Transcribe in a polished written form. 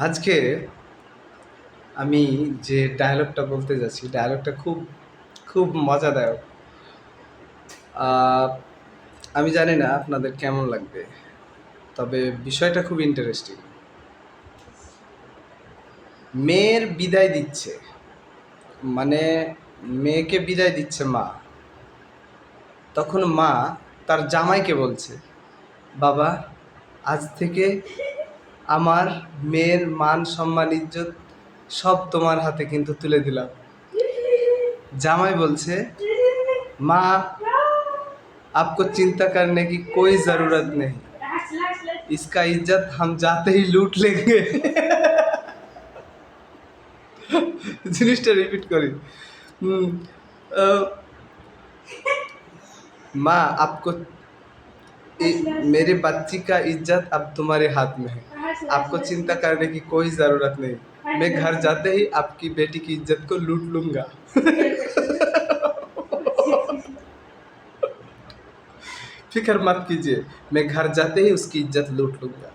আজকে আমি যে ডায়ালগটা বলতে যাচ্ছি, ডায়ালগটা খুব খুব মজাদায়ক। আহ, আমি জানি না আপনাদের কেমন লাগবে, তবে বিষয়টা খুব ইন্টারেস্টিং। মেয়ের বিদায় দিচ্ছে, মানে মেয়েকে বিদায় দিচ্ছে মা। তখন মা তার জামাইকে বলছে, বাবা, আজ থেকে আমার মেয়ের মান সম্মান ইজ্জত সব তোমার হাতে কিন্তু তুলে দিলাম। জামাই বলছে, माँ, आपको चिंता करने की कोई जरूरत नहीं, इसका इज्जत हम जाते ही लूट लेंगे। জিনিসটা রিপিট করি। হুম, আহ, माँ, आपको मेरे बच्ची का इज्जत अब तुम्हारे हाथ में है, आपको चिंता करने की कोई जरूरत नहीं, मैं घर जाते ही आपकी बेटी की इज्जत को लूट लूंगा। फिक्र मत कीजिए, मैं घर जाते ही उसकी इज्जत लूट लूंगा।